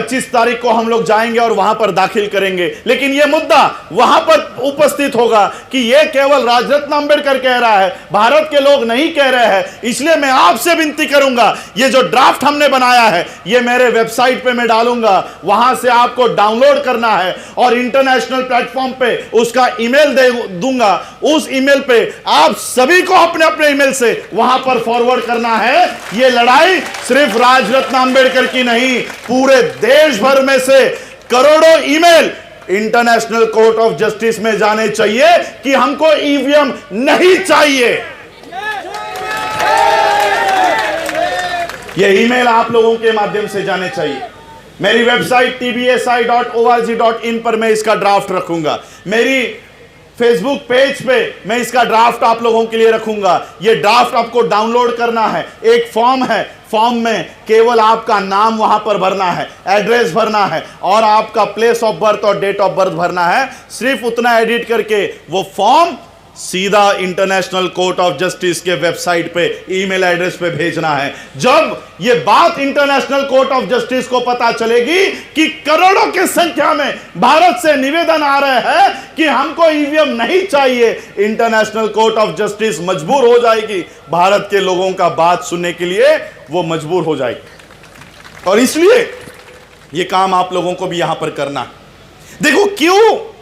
25 तारीख को हम लोग जाएंगे और वहां पर दाखिल करेंगे, लेकिन यह मुद्दा वहां पर उपस्थित होगा कि यह केवल राजरत्न अंबेडकर कह रहा है, भारत के लोग नहीं कह रहे हैं। इसलिए मैं आपसे विनती करूंगा, यह जो ड्राफ्ट हमने बनाया है यह मेरे वेबसाइट पे मैं डालूंगा, वहां से आपको डाउनलोड करना है और इंटरनेशनल प्लेटफॉर्म पे उसका ईमेल दे दूंगा। उस ईमेल पे आप सभी को अपने अपने ईमेल से वहां पर फॉरवर्ड करना है। यह लड़ाई सिर्फ राजरत्न अंबेडकर की नहीं, पूरे देश भर में से करोड़ों email international court of justice में जाने चाहिए कि हमको ईवीएम नहीं चाहिए। यह ईमेल आप लोगों के माध्यम से जाने चाहिए। मेरी वेबसाइट tbsi.org.in पर मैं इसका ड्राफ्ट रखूंगा। मेरी फेसबुक पेज पे मैं इसका ड्राफ्ट आप लोगों के लिए रखूंगा। यह ड्राफ्ट आपको डाउनलोड करना है। एक फॉर्म है, फॉर्म में केवल आपका नाम वहां पर भरना है, एड्रेस भरना है और आपका प्लेस ऑफ बर्थ और डेट ऑफ बर्थ भरना है। सिर्फ उतना एडिट करके वो फॉर्म सीधा इंटरनेशनल कोर्ट ऑफ जस्टिस के वेबसाइट पे ईमेल एड्रेस पे भेजना है। जब ये बात इंटरनेशनल कोर्ट ऑफ जस्टिस को पता चलेगी कि करोड़ों की संख्या में भारत से निवेदन आ रहे हैं कि हमको ईवीएम नहीं चाहिए, इंटरनेशनल कोर्ट ऑफ जस्टिस मजबूर हो जाएगी, भारत के लोगों का बात सुनने के लिए वो मजबूर हो जाएगी। और इसलिए ये काम आप लोगों को भी यहां पर करना है। देखो क्यों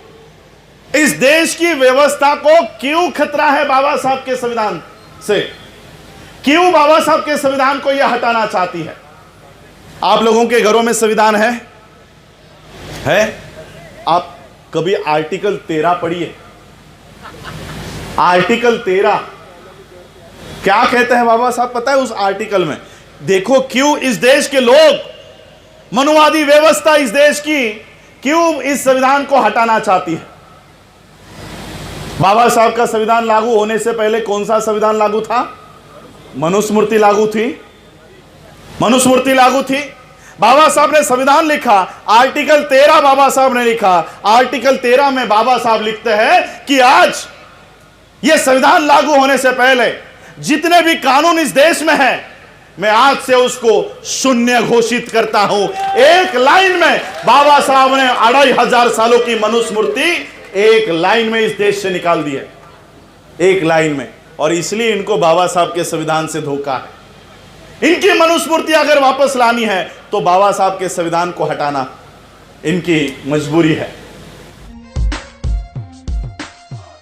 इस देश की व्यवस्था को क्यों खतरा है बाबा साहब के संविधान से, क्यों बाबा साहब के संविधान को यह हटाना चाहती है। आप लोगों के घरों में संविधान है? आप कभी आर्टिकल 13 पढ़िए। आर्टिकल 13 क्या कहते हैं बाबा साहब पता है उस आर्टिकल में? देखो क्यों इस देश के लोग, मनुवादी व्यवस्था इस देश की क्यों इस संविधान को हटाना चाहती है। बाबा साहब का संविधान लागू होने से पहले कौन सा संविधान लागू था? मनुस्मृति लागू थी। मनुस्मृति लागू थी। बाबा साहब ने संविधान लिखा, आर्टिकल 13 बाबा साहब ने लिखा। आर्टिकल 13 में बाबा साहब लिखते हैं कि आज यह संविधान लागू होने से पहले जितने भी कानून इस देश में हैं, मैं आज से उसको शून्य घोषित करता हूं। एक लाइन में बाबा साहब ने 2500 सालों की मनुस्मृति एक लाइन में इस देश से निकाल दी है, एक लाइन में। और इसलिए इनको बाबा साहब के संविधान से धोखा है। इनकी मनुस्मृति अगर वापस लानी है तो बाबा साहब के संविधान को हटाना इनकी मजबूरी है।